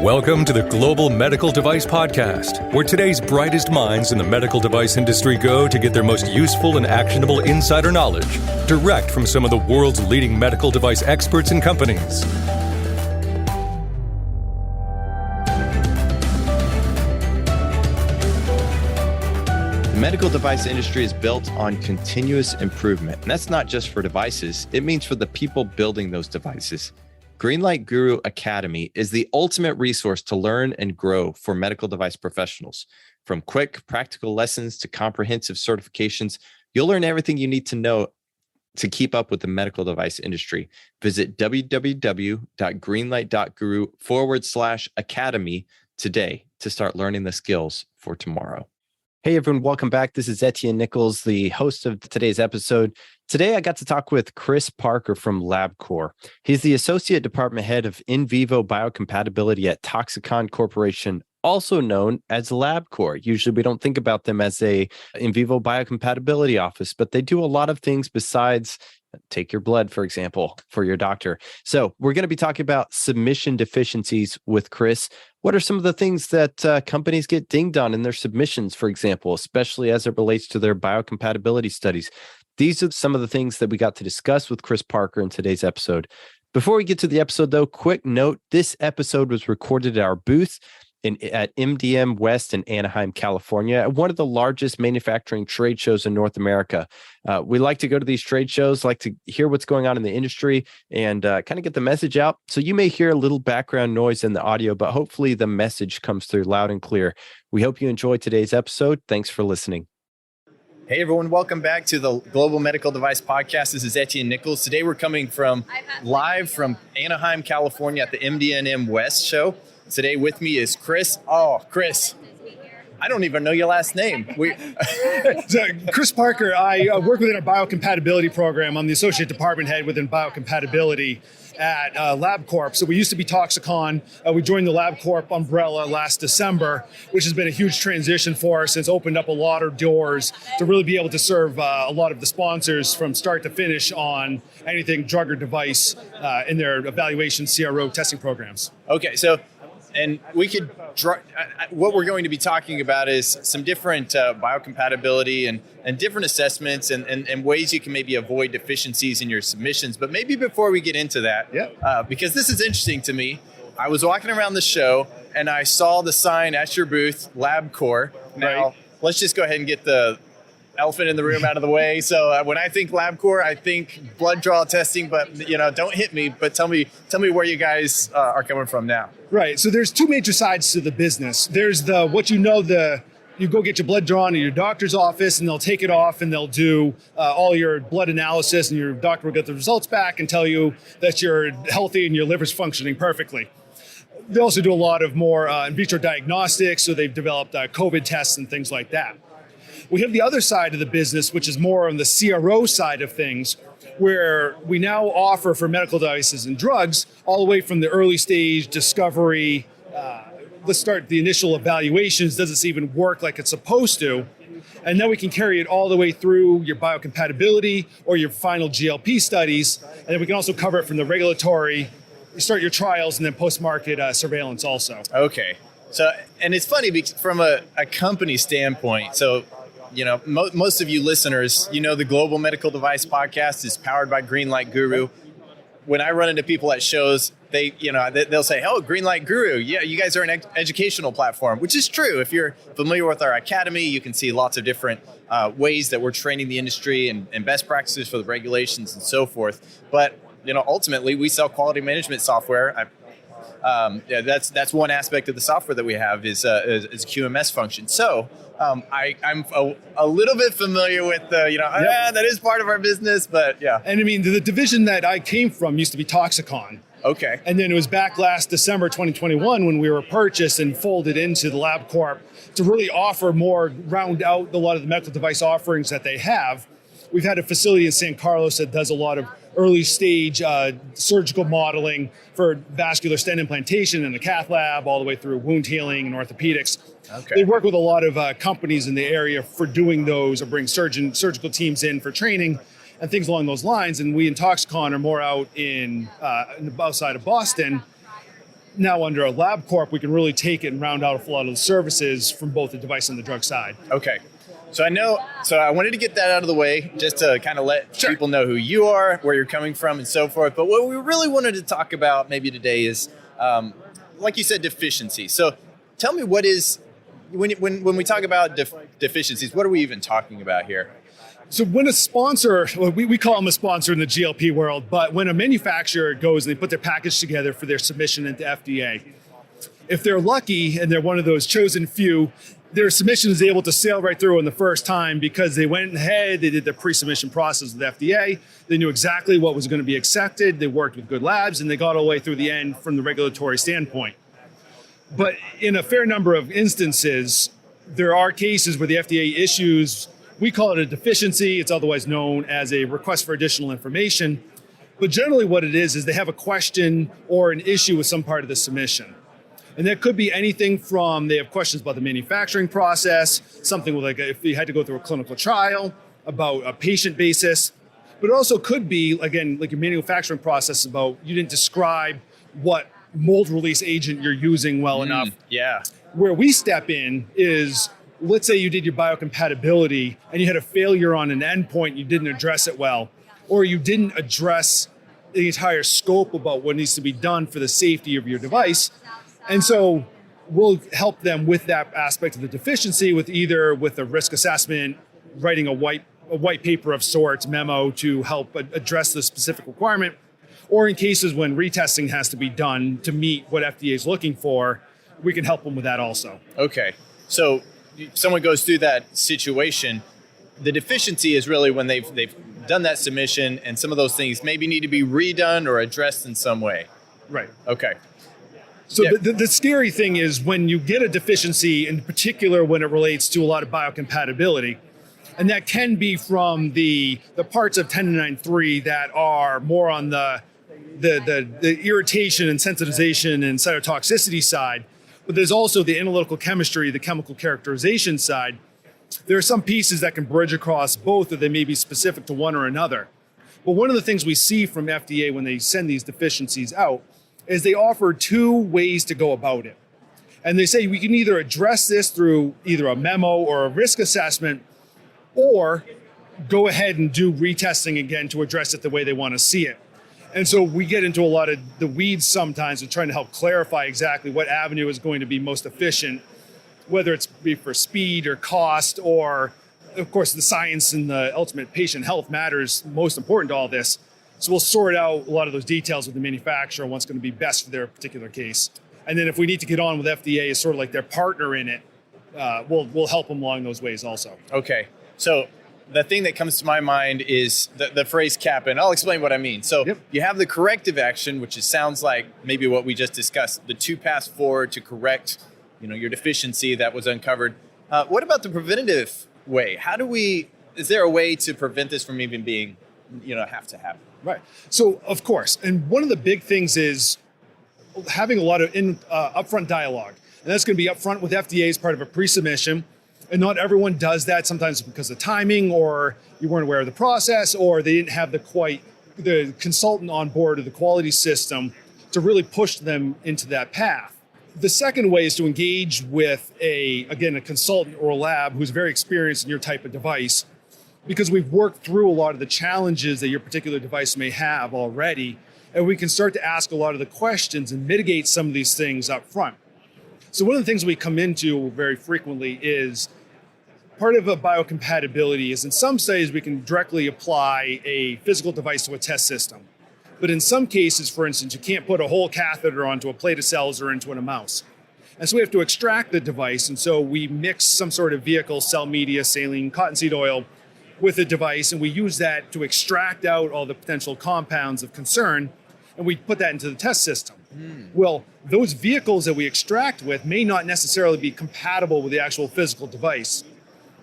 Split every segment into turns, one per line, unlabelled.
Welcome to the Global Medical Device Podcast, where today's brightest minds in the medical device industry go to get their most useful and actionable insider knowledge direct from some of the world's leading medical device experts and companies.
The medical device industry is built on continuous improvement, and that's not just for devices. It means for the people building those devices. Greenlight Guru Academy is the ultimate resource to learn and grow for medical device professionals. From quick, practical lessons to comprehensive certifications, you'll learn everything you need to know to keep up with the medical device industry. Visit www.greenlight.guru/academy today to start learning the skills for tomorrow.
Hey everyone, welcome back. This is Etienne Nichols, the host of today's episode. Today I got to talk with Chris Parker from LabCorp. He's the Associate Department Head of In-Vivo Biocompatibility at Toxikon Corporation, also known as LabCorp. Usually we don't think about them as a In-Vivo Biocompatibility office, but they do a lot of things besides take your blood, for example, for your doctor. So we're going to be talking about submission deficiencies with Chris. What are some of the things that companies get dinged on in their submissions, for example, especially as it relates to their biocompatibility studies? These are some of the things that we got to discuss with Chris Parker in today's episode. Before we get to the episode, though, quick note, this episode was recorded at our booth at MDM West in Anaheim, California, at one of the largest manufacturing trade shows in North America. We like to go to these trade shows, like to hear what's going on in the industry and kind of get the message out. So you may hear a little background noise in the audio, but hopefully the message comes through loud and clear. We hope you enjoyed today's episode. Thanks for listening.
Hey everyone, welcome back to the Global Medical Device Podcast. This is Etienne Nichols. Today we're coming live from Anaheim, California at the MDM West show. Today with me is Chris. Oh, Chris. I don't even know your last name.
Chris Parker. I work within our biocompatibility program. I'm the associate department head within biocompatibility at LabCorp. So we used to be Toxikon. We joined the LabCorp umbrella last December, which has been a huge transition for us. It's opened up a lot of doors to really be able to serve a lot of the sponsors from start to finish on anything drug or device in their evaluation CRO testing programs.
Okay, so and we could what we're going to be talking about is some different biocompatibility and different assessments and ways you can maybe avoid deficiencies in your submissions. But maybe before we get into that, because this is interesting to me, I was walking around the show and I saw the sign at your booth, LabCorp. Now, let's just go ahead and get the elephant in the room out of the way. So when I think LabCorp, I think blood draw testing, but don't hit me, but tell me where you guys are coming from now.
Right. So there's two major sides to the business. There's you go get your blood drawn in your doctor's office and they'll take it off and they'll do all your blood analysis and your doctor will get the results back and tell you that you're healthy and your liver's functioning perfectly. They also do a lot of more in vitro diagnostics. So they've developed COVID tests and things like that. We have the other side of the business, which is more on the CRO side of things, where we now offer for medical devices and drugs all the way from the early stage discovery. Let's start the initial evaluations. Does this even work like it's supposed to? And then we can carry it all the way through your biocompatibility or your final GLP studies. And then we can also cover it from the regulatory, you start your trials, and then post-market surveillance also.
Okay. So, and it's funny because from a company standpoint, so most of you listeners, the Global Medical Device Podcast is powered by Greenlight Guru. When I run into people at shows, they'll say, "Oh, Greenlight Guru, yeah, you guys are an educational platform," which is true. If you're familiar with our academy, you can see lots of different ways that we're training the industry and best practices for the regulations and so forth. But ultimately, we sell quality management software. That's one aspect of the software that we have is a QMS function. So I'm a little bit familiar with that is part of our business, but yeah.
And I mean, the division that I came from used to be Toxikon.
Okay.
And then it was back last December 2021 when we were purchased and folded into the LabCorp to really offer more, round out a lot of the medical device offerings that they have. We've had a facility in San Carlos that does a lot of early stage surgical modeling for vascular stent implantation in the cath lab, all the way through wound healing and orthopedics.
Okay.
They work with a lot of companies in the area for doing those, or bring surgical teams in for training and things along those lines. And we in Toxikon are more out in the south side of Boston. now under a LabCorp, we can really take it and round out a lot of the services from both the device and the drug side.
Okay. So I wanted to get that out of the way just to kind of let people know who you are, where you're coming from and so forth. But what we really wanted to talk about maybe today is, like you said, deficiency. So tell me what is, when we talk about deficiencies, what are we even talking about here?
So when a sponsor, we call them a sponsor in the GLP world, but when a manufacturer goes and they put their package together for their submission into FDA, if they're lucky and they're one of those chosen few, their submission is able to sail right through in the first time because they went ahead, they did the pre-submission process with FDA, they knew exactly what was going to be accepted, they worked with good labs, and they got all the way through the end from the regulatory standpoint. But in a fair number of instances, there are cases where the FDA issues, we call it a deficiency, it's otherwise known as a request for additional information. But generally what it is they have a question or an issue with some part of the submission. And that could be anything from they have questions about the manufacturing process, something like if you had to go through a clinical trial, about a patient basis. But it also could be, again, like your manufacturing process about you didn't describe what mold release agent you're using well enough.
Yeah.
Where we step in is, let's say you did your biocompatibility and you had a failure on an endpoint, you didn't address it well, or you didn't address the entire scope about what needs to be done for the safety of your device. And so we'll help them with that aspect of the deficiency with either with a risk assessment, writing a white paper of sorts, memo to help address the specific requirement, or in cases when retesting has to be done to meet what FDA is looking for, we can help them with that also.
Okay. So someone goes through that situation, the deficiency is really when they've done that submission and some of those things maybe need to be redone or addressed in some way.
Right.
Okay.
So the scary thing is when you get a deficiency, in particular when it relates to a lot of biocompatibility, and that can be from the parts of 10.9.3 that are more on the irritation and sensitization and cytotoxicity side, but there's also the analytical chemistry, the chemical characterization side. There are some pieces that can bridge across both, or they may be specific to one or another. But one of the things we see from FDA when they send these deficiencies out is they offer two ways to go about it. And they say we can either address this through either a memo or a risk assessment, or go ahead and do retesting again to address it the way they want to see it. And so we get into a lot of the weeds sometimes with trying to help clarify exactly what avenue is going to be most efficient, whether it's be for speed or cost, or of course the science and the ultimate patient health matters most important to all this. So we'll sort out a lot of those details with the manufacturer, what's going to be best for their particular case. And then if we need to get on with FDA as sort of like their partner in it, we'll help them along those ways also.
Okay. So the thing that comes to my mind is the phrase cap in. I'll explain what I mean. So You have the corrective action, which sounds like maybe what we just discussed, the 2 paths forward to correct, your deficiency that was uncovered. What about the preventative way? Is there a way to prevent this from even being, have to happen?
Right. So of course, and one of the big things is having a lot of upfront dialogue. And that's going to be upfront with FDA as part of a pre-submission. And not everyone does that, sometimes because of timing, or you weren't aware of the process, or they didn't have the consultant on board or the quality system to really push them into that path. The second way is to engage with a consultant or a lab who's very experienced in your type of device, because we've worked through a lot of the challenges that your particular device may have already, and we can start to ask a lot of the questions and mitigate some of these things up front. So one of the things we come into very frequently is part of a biocompatibility is in some studies we can directly apply a physical device to a test system. But in some cases, for instance, you can't put a whole catheter onto a plate of cells or into a mouse. And so we have to extract the device, and so we mix some sort of vehicle, cell media, saline, cottonseed oil with the device, and we use that to extract out all the potential compounds of concern, and we put that into the test system. Well, those vehicles that we extract with may not necessarily be compatible with the actual physical device.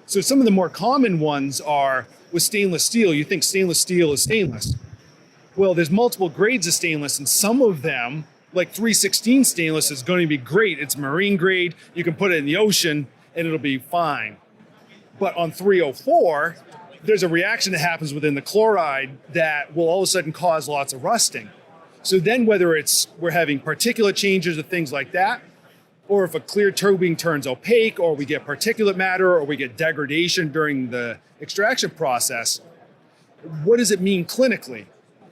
So some of the more common ones are with stainless steel. You think stainless steel is stainless. Well, there's multiple grades of stainless, and some of them, like 316 stainless, is going to be great. It's marine grade. You can put it in the ocean, and it'll be fine. But on 304, there's a reaction that happens within the chloride that will all of a sudden cause lots of rusting. So then whether it's we're having particulate changes or things like that, or if a clear tubing turns opaque, or we get particulate matter, or we get degradation during the extraction process, what does it mean clinically?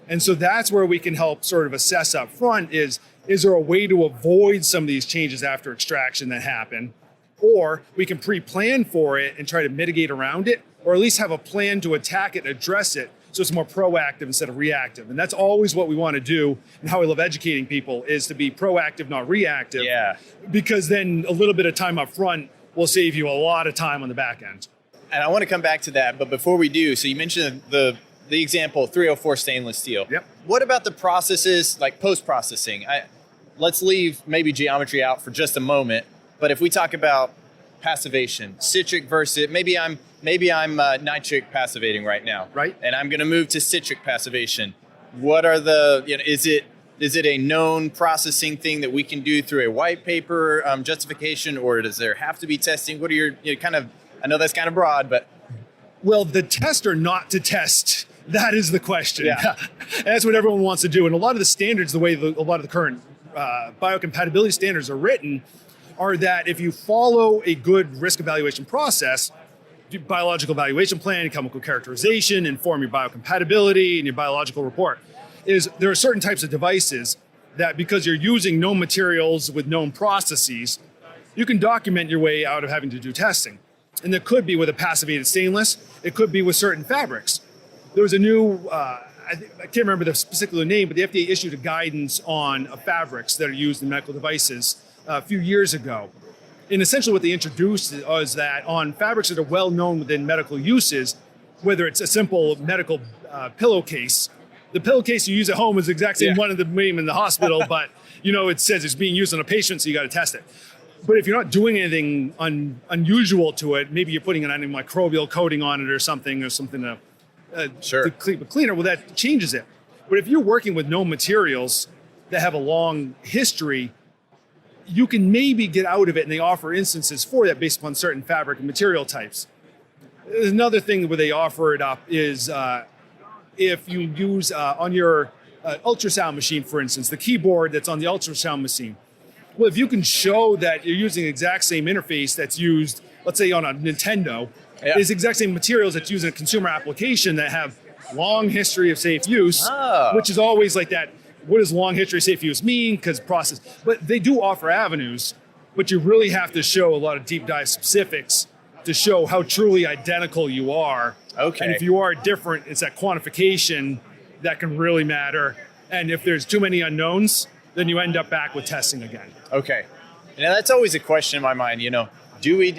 And so that's where we can help sort of assess up front is there a way to avoid some of these changes after extraction that happen? Or we can pre-plan for it and try to mitigate around it, or at least have a plan to attack it and address it so it's more proactive instead of reactive. And that's always what we want to do, and how I love educating people is to be proactive, not reactive.
Yeah.
Because then a little bit of time up front will save you a lot of time on the back end.
And I want to come back to that, but before we do, so you mentioned the example, 304 stainless steel.
Yep.
What about the processes like post-processing? Let's leave maybe geometry out for just a moment, but if we talk about passivation, citric versus, maybe I'm nitric passivating right now.
Right.
And I'm going to move to citric passivation. What are is it a known processing thing that we can do through a white paper justification, or does there have to be testing? What are your I know that's kind of broad, but.
Well, the test or not to test, that is the question.
Yeah.
And that's what everyone wants to do. And a lot of the standards, a lot of the current biocompatibility standards are written, are that if you follow a good risk evaluation process, do biological evaluation plan, chemical characterization, inform your biocompatibility and your biological report, is there are certain types of devices that because you're using known materials with known processes, you can document your way out of having to do testing. And that could be with a passivated stainless, it could be with certain fabrics. There was a new, I can't remember the particular name, but the FDA issued a guidance on fabrics that are used in medical devices a few years ago. And essentially what they introduced was that on fabrics that are well known within medical uses, whether it's a simple medical pillowcase, the pillowcase you use at home is the exact same one of the name in the hospital, but it says it's being used on a patient, so you got to test it. But if you're not doing anything unusual to it, maybe you're putting an antimicrobial coating on it or something to keep it cleaner, well, that changes it. But if you're working with known materials that have a long history, you can maybe get out of it, and they offer instances for that based upon certain fabric and material types. There's another thing where they offer it up is if you use on your ultrasound machine, for instance, the keyboard that's on the ultrasound machine. Well, if you can show that you're using the exact same interface that's used, let's say on a Nintendo, is the exact same materials that's used in a consumer application that have long history of safe use, which is always like that. What does long history of safe use mean? Because process, but they do offer avenues, but you really have to show a lot of deep dive specifics to show how truly identical you are.
Okay.
And if you are different, it's that quantification that can really matter. And if there's too many unknowns, then you end up back with testing again.
Okay. Now that's always a question in my mind, do we,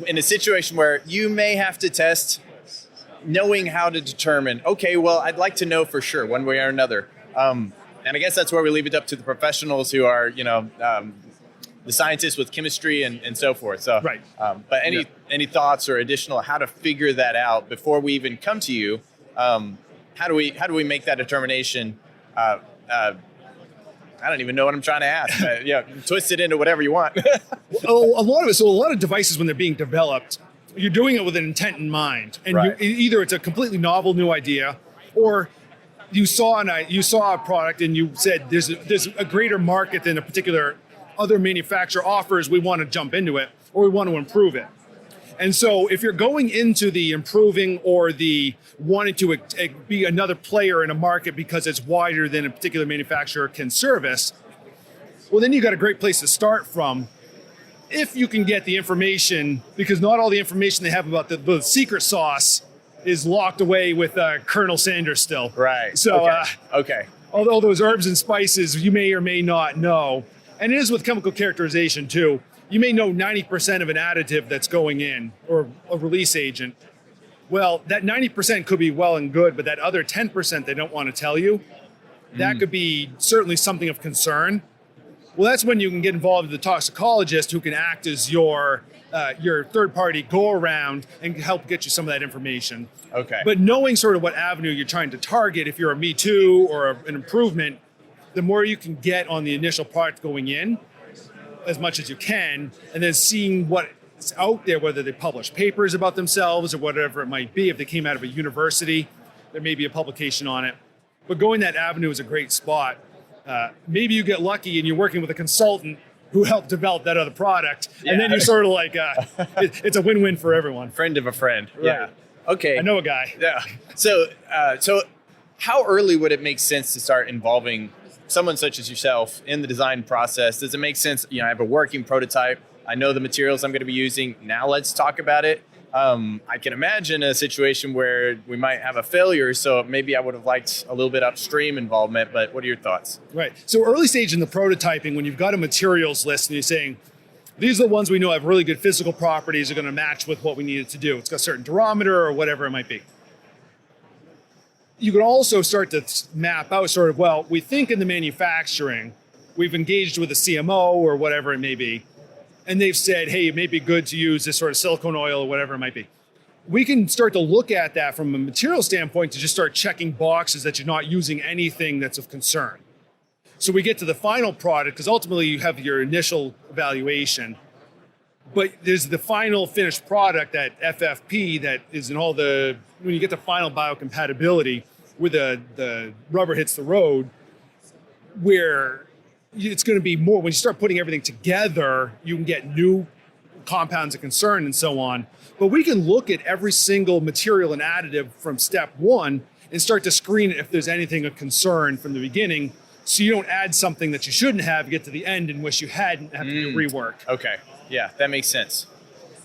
in a situation where you may have to test, knowing how to determine, okay, well, I'd like to know for sure one way or another. And I guess that's where we leave it up to the professionals who are, the scientists with chemistry and so forth. So,
right.
But any thoughts or additional how to figure that out before we even come to you? How do we make that determination? I don't even know what I'm trying to ask. Twist it into whatever you want.
A lot of devices, when they're being developed, you're doing it with an intent in mind, and either it's a completely novel new idea, or you saw a product and you said there's a greater market than a particular other manufacturer offers. We want to jump into it, or we want to improve it. And so if you're going into the improving or the wanting to be another player in a market because it's wider than a particular manufacturer can service, well, then you got a great place to start from if you can get the information, because not all the information they have about the secret sauce is locked away with Colonel Sanders still.
Right.
So,
okay.
Although those herbs and spices you may or may not know, and it is with chemical characterization too, you may know 90% of an additive that's going in, or a release agent. Well, that 90% could be well and good, but that other 10% they don't want to tell you, that could be certainly something of concern. Well, that's when you can get involved with the toxicologist who can act as your third-party go-around and help get you some of that information.
Okay.
But knowing sort of what avenue you're trying to target, if you're a me too or an improvement, the more you can get on the initial product going in, as much as you can, and then seeing what's out there, whether they publish papers about themselves or whatever it might be. If they came out of a university, there may be a publication on it. But going that avenue is a great spot. Maybe you get lucky and you're working with a consultant who helped develop that other product. And then you're sort of like, it's a win-win for everyone.
Friend of a friend.
Right.
Yeah. Okay.
I know a guy.
Yeah. So how early would it make sense to start involving someone such as yourself in the design process? Does it make sense? I have a working prototype. I know the materials I'm going to be using. Now let's talk about it. I can imagine a situation where we might have a failure, so maybe I would have liked a little bit upstream involvement, but what are your thoughts?
Right. So early stage in the prototyping, when you've got a materials list and you're saying, these are the ones we know have really good physical properties, are going to match with what we need it to do. It's got a certain durometer or whatever it might be. You can also start to map out sort of, well, we think in the manufacturing, we've engaged with a CMO or whatever it may be, and they've said, hey, it may be good to use this sort of silicone oil or whatever it might be. We can start to look at that from a material standpoint to just start checking boxes that you're not using anything that's of concern. So we get to the final product, because ultimately you have your initial evaluation, but there's the final finished product, that FFP, that is in all the, when you get to final biocompatibility, where the rubber hits the road, where it's going to be more, when you start putting everything together, you can get new compounds of concern and so on. But we can look at every single material and additive from step one and start to screen it if there's anything of concern from the beginning, so you don't add something that you shouldn't have, get to the end and wish you hadn't, have to do rework.
Okay. Yeah, that makes sense.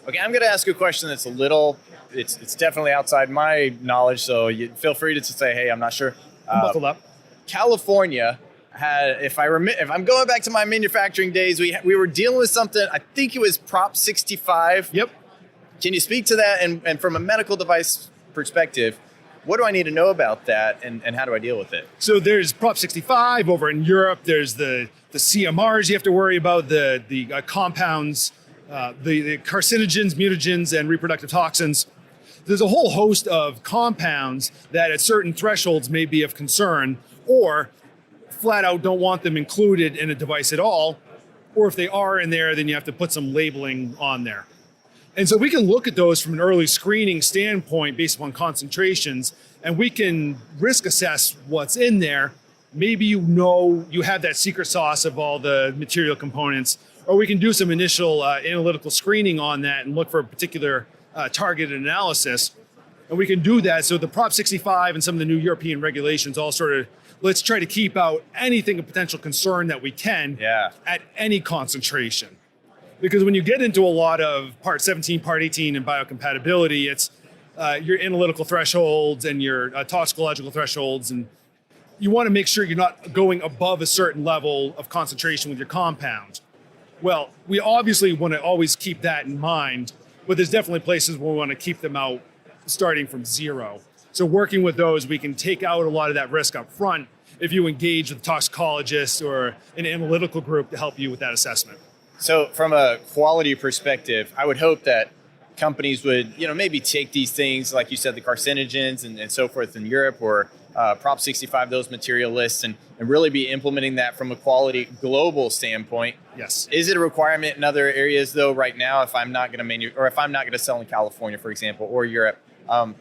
Okay, I'm going to ask you a question that's a little, it's definitely outside my knowledge, so you feel free to say, hey, I'm not sure.
I'm buckled up.
California had, if I'm going back to my manufacturing days, we were dealing with something, I think it was Prop 65.
Yep.
Can you speak to that? And from a medical device perspective, what do I need to know about that, and how do I deal with it?
So there's Prop 65 over in Europe. There's the CMRs you have to worry about, the compounds, the carcinogens, mutagens, and reproductive toxins. There's a whole host of compounds that at certain thresholds may be of concern, or flat out don't want them included in a device at all. Or if they are in there, then you have to put some labeling on there. And so we can look at those from an early screening standpoint based upon concentrations, and we can risk assess what's in there. Maybe you have that secret sauce of all the material components, or we can do some initial analytical screening on that and look for a particular targeted analysis. And we can do that. So the Prop 65 and some of the new European regulations all sort of, let's try to keep out anything of potential concern that we can at any concentration. Because when you get into a lot of Part 17, Part 18 and biocompatibility, it's your analytical thresholds and your toxicological thresholds, and you want to make sure you're not going above a certain level of concentration with your compound. Well, we obviously want to always keep that in mind, but there's definitely places where we want to keep them out starting from zero. So working with those, we can take out a lot of that risk up front if you engage with a toxicologist or an analytical group to help you with that assessment.
So from a quality perspective, I would hope that companies would, maybe take these things, like you said, the carcinogens and so forth in Europe, or Prop 65, those material lists, and really be implementing that from a quality global standpoint.
Yes.
Is it a requirement in other areas though right now if I'm not going to if I'm not going to sell in California, for example, or Europe? How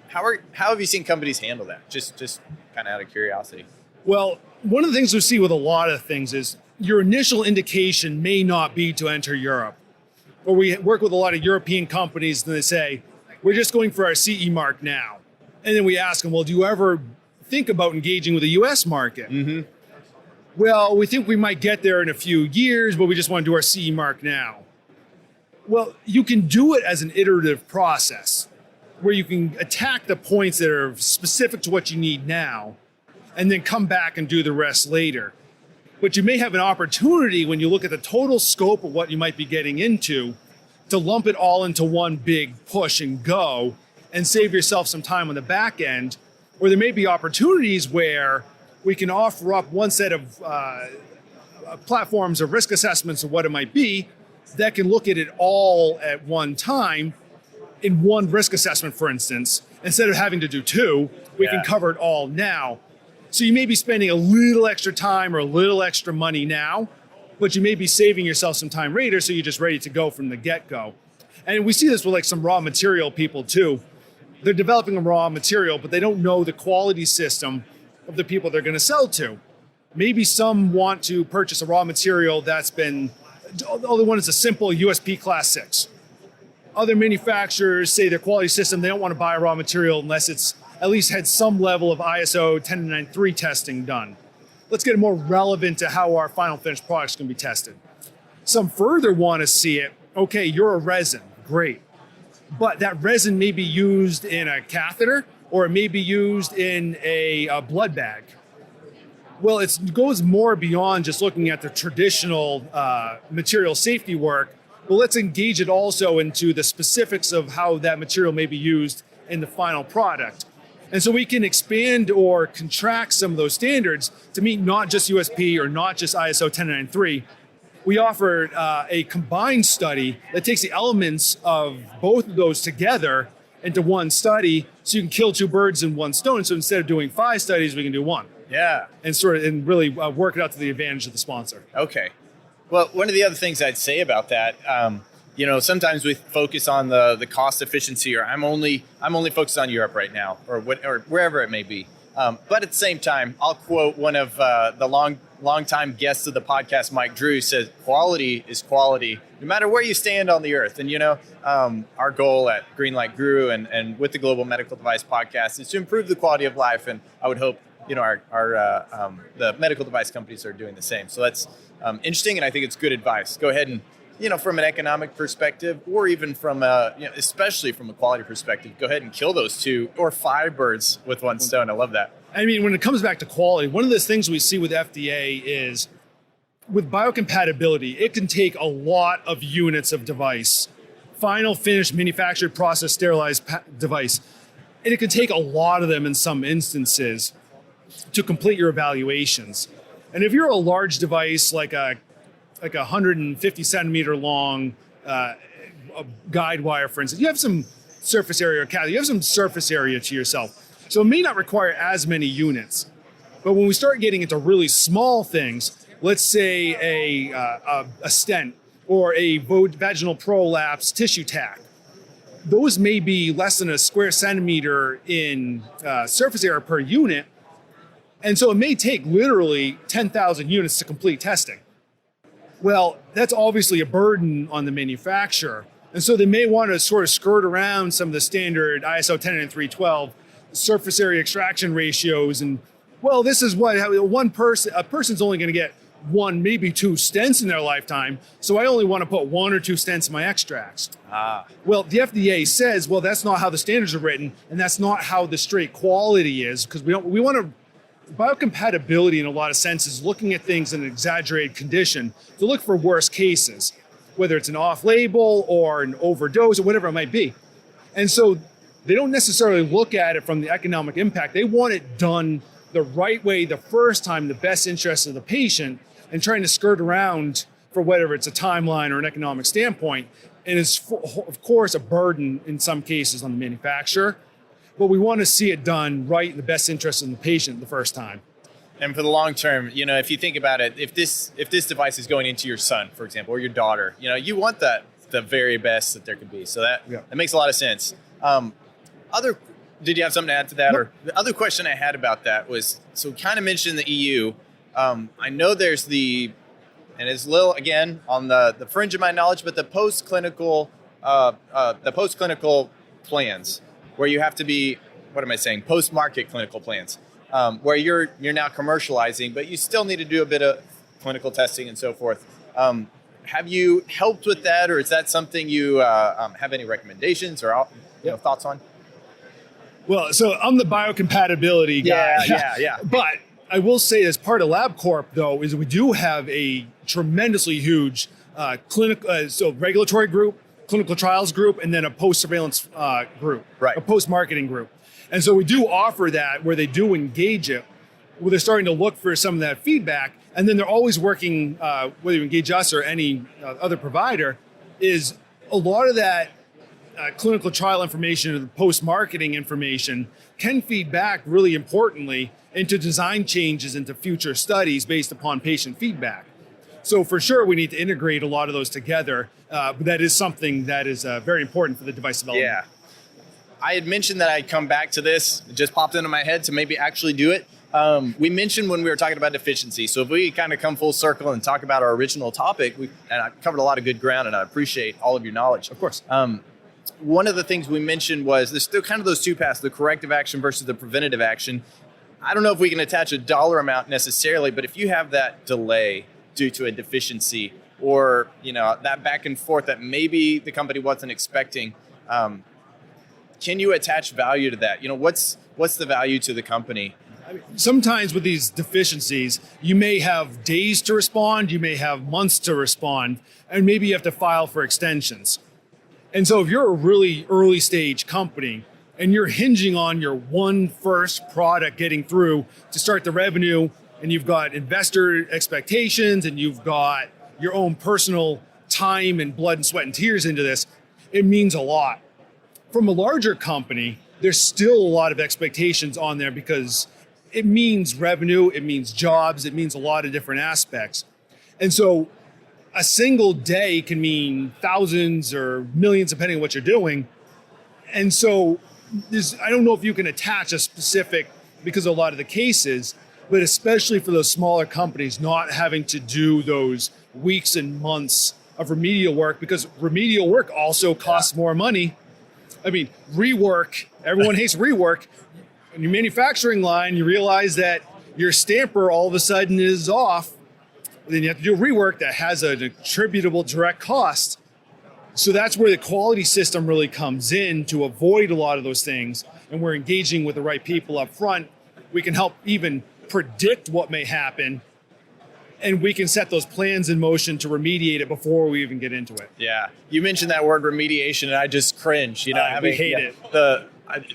have you seen companies handle that? Just kind of out of curiosity.
Well, one of the things we see with a lot of things is your initial indication may not be to enter Europe. Or we work with a lot of European companies and they say, we're just going for our CE mark now. And then we ask them, well, do you ever think about engaging with the US market? Mm-hmm. Well, we think we might get there in a few years, but we just want to do our CE mark now. Well, you can do it as an iterative process where you can attack the points that are specific to what you need now and then come back and do the rest later. But you may have an opportunity when you look at the total scope of what you might be getting into to lump it all into one big push and go and save yourself some time on the back end. Or there may be opportunities where we can offer up one set of platforms of risk assessments of what it might be that can look at it all at one time in one risk assessment, for instance. Instead of having to do two, we can cover it all now. So you may be spending a little extra time or a little extra money now, but you may be saving yourself some time later, so you're just ready to go from the get-go. And we see this with like some raw material people too. They're developing a raw material, but they don't know the quality system of the people they're going to sell to. Maybe some want to purchase a raw material that's been, all they want is a simple USP Class 6. Other manufacturers say their quality system, they don't want to buy a raw material unless it's at least had some level of ISO 10993 testing done. Let's get it more relevant to how our final finished products can be tested. Some further want to see it, okay, you're a resin, great. But that resin may be used in a catheter or it may be used in a blood bag. Well, it goes more beyond just looking at the traditional material safety work, but let's engage it also into the specifics of how that material may be used in the final product. And so we can expand or contract some of those standards to meet not just USP or not just ISO 10993. We offer a combined study that takes the elements of both of those together into one study, so you can kill two birds in one stone. So instead of doing 5 studies, we can do 1.
Yeah.
And really work it out to the advantage of the sponsor.
Okay. Well, one of the other things I'd say about that, sometimes we focus on the cost efficiency, or I'm only focused on Europe right now, or wherever it may be. But at the same time, I'll quote one of the longtime guests of the podcast, Mike Drew, says, "Quality is quality, no matter where you stand on the earth." And our goal at Greenlight Guru and with the Global Medical Device Podcast is to improve the quality of life, and I would hope the medical device companies are doing the same. So that's interesting, and I think it's good advice. Go ahead and, from an economic perspective, or even from especially from a quality perspective, go ahead and kill those 2 or 5 birds with one stone. I love that.
I mean, when it comes back to quality, one of the things we see with FDA is with biocompatibility, it can take a lot of units of device, final, finished, manufactured, processed, sterilized device. And it can take a lot of them in some instances to complete your evaluations. And if you're a large device like a 150 centimeter long guide wire, for instance, you have some surface area, you have some surface area to yourself. So it may not require as many units. But when we start getting into really small things, let's say a stent or a vaginal prolapse tissue tack, those may be less than a square centimeter in surface area per unit. And so it may take literally 10,000 units to complete testing. Well, that's obviously a burden on the manufacturer. And so they may want to sort of skirt around some of the standard ISO 10312 surface area extraction ratios. And, well, this is what a person's only going to get 1, maybe 2 stents in their lifetime. So I only want to put 1 or 2 stents in my extracts. Well, the FDA says, well, that's not how the standards are written. And that's not how the straight quality is, because we want to. Biocompatibility in a lot of senses, looking at things in an exaggerated condition to look for worst cases, whether it's an off-label or an overdose or whatever it might be. And so they don't necessarily look at it from the economic impact. They want it done the right way the first time, the best interest of the patient, and trying to skirt around for whether it's a timeline or an economic standpoint. And it's, of course, a burden in some cases on the manufacturer. But we want to see it done right in the best interest of the patient the first time.
And for the long term, if you think about it, if this device is going into your son, for example, or your daughter, you want the very best that there could be. So that makes a lot of sense. Did you have something to add to that?
No.
Or the other question I had about that was, so we kind of mentioned the EU. I know there's and it's a little, again, on the fringe of my knowledge, but the post-clinical plans, where you have to be, post-market clinical plans, where you're now commercializing, but you still need to do a bit of clinical testing and so forth. Have you helped with that, or is that something you have any recommendations or thoughts on?
Well, so I'm the biocompatibility guy.
Yeah.
But I will say, as part of LabCorp, though, is we do have a tremendously huge regulatory group, clinical trials group, and then a post-surveillance group,
right,
a post-marketing group. And so we do offer that where they do engage it, where they're starting to look for some of that feedback. And then they're always working, whether you engage us or any other provider, is a lot of that clinical trial information or the post-marketing information can feed back really importantly into design changes into future studies based upon patient feedback. So for sure, we need to integrate a lot of those together. But that is something that is very important for the device development.
Yeah. I had mentioned that I'd come back to this. It just popped into my head to maybe actually do it. We mentioned when we were talking about deficiency. So if we kind of come full circle and talk about our original topic, and I covered a lot of good ground, and I appreciate all of your knowledge.
Of course.
One of the things we mentioned was there's still kind of those two paths, the corrective action versus the preventative action. I don't know if we can attach a dollar amount necessarily, but if you have that delay due to a deficiency or, that back and forth that maybe the company wasn't expecting, can you attach value to that? What's the value to the company?
Sometimes with these deficiencies, you may have days to respond, you may have months to respond, and maybe you have to file for extensions. And so if you're a really early stage company and you're hinging on your one first product getting through to start the revenue, and you've got investor expectations and you've got your own personal time and blood and sweat and tears into this, it means a lot. From a larger company, there's still a lot of expectations on there because it means revenue, it means jobs, it means a lot of different aspects. And so a single day can mean thousands or millions depending on what you're doing. And so I don't know if you can attach a specific, because of a lot of the cases, but especially for those smaller companies not having to do those weeks and months of remedial work, because remedial work also costs more money. I mean, rework, everyone hates rework. In your manufacturing line, you realize that your stamper all of a sudden is off. Then you have to do a rework that has an attributable direct cost. So that's where the quality system really comes in to avoid a lot of those things. And we're engaging with the right people up front. We can help even predict what may happen. And we can set those plans in motion to remediate it before we even get into it.
Yeah. You mentioned that word remediation, and I just cringe.
We hate it.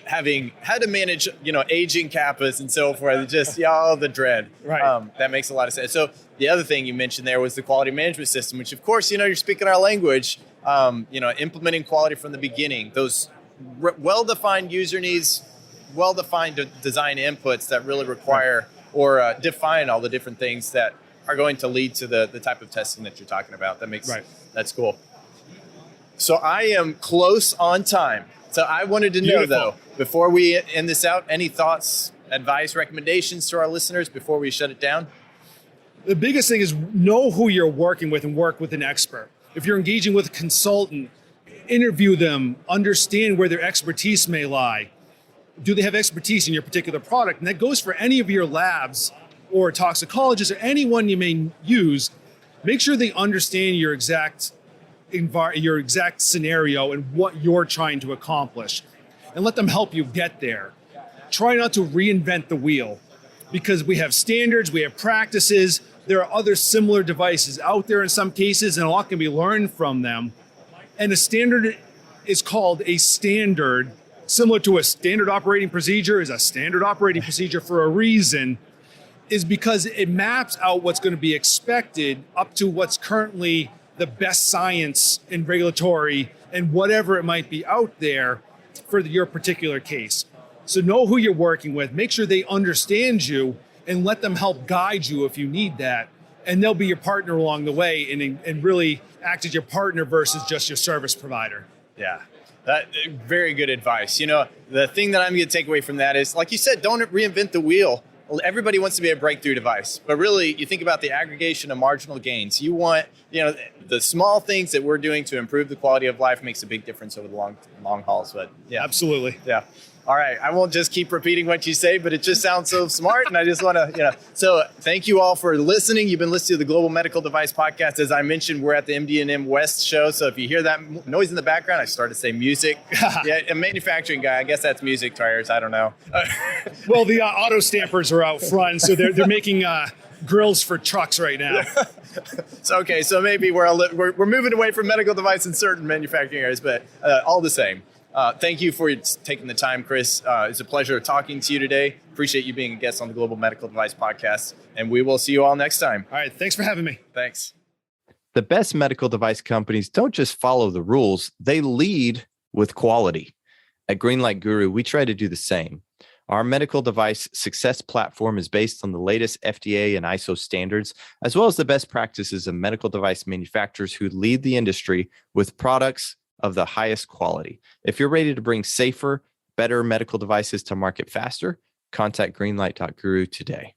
Having had to manage, aging kappas and so forth, just all the dread.
Right.
That makes a lot of sense. So the other thing you mentioned there was the quality management system, which of course, you're speaking our language, implementing quality from the beginning, those well-defined user needs, well-defined design inputs that really require or define all the different things that are going to lead to the type of testing that you're talking about. That's cool. So I am close on time. So I wanted to know, though, before we end this out, any thoughts, advice, recommendations to our listeners before we shut it down?
The biggest thing is know who you're working with and work with an expert. If you're engaging with a consultant, interview them, understand where their expertise may lie. Do they have expertise in your particular product? And that goes for any of your labs or toxicologists or anyone you may use. Make sure they understand your exact scenario and what you're trying to accomplish, and let them help you get there. Try not to reinvent the wheel, because we have standards, we have practices, there are other similar devices out there in some cases, and a lot can be learned from them. And a standard is called a standard, similar to a standard operating procedure is a standard operating procedure for a reason, is because it maps out what's going to be expected up to what's currently the best science and regulatory and whatever it might be out there for your particular case. So know who you're working with, make sure they understand you, and let them help guide you if you need that. And they'll be your partner along the way and really act as your partner versus just your service provider.
Yeah, that very good advice. The thing that I'm going to take away from that is, like you said, don't reinvent the wheel. Everybody wants to be a breakthrough device, but really you think about the aggregation of marginal gains. You want, the small things that we're doing to improve the quality of life makes a big difference over the long hauls. But yeah,
absolutely.
Yeah. All right. I won't just keep repeating what you say, but it just sounds so smart. And I just want to, So thank you all for listening. You've been listening to the Global Medical Device Podcast. As I mentioned, we're at the MD&M West show. So if you hear that noise in the background, I started to say music. Yeah, a manufacturing guy. I guess that's music tires. I don't know.
Well, the auto stampers are out front. So they're making grills for trucks right now.
So maybe we're moving away from medical device in certain manufacturing areas, but all the same. Thank you for taking the time, Chris. It's a pleasure talking to you today. Appreciate you being a guest on the Global Medical Device Podcast, and we will see you all next time.
All right. Thanks for having me.
Thanks.
The best medical device companies don't just follow the rules, they lead with quality. At Greenlight Guru, we try to do the same. Our medical device success platform is based on the latest FDA and ISO standards, as well as the best practices of medical device manufacturers who lead the industry with products of the highest quality. If you're ready to bring safer, better medical devices to market faster, contact greenlight.guru today.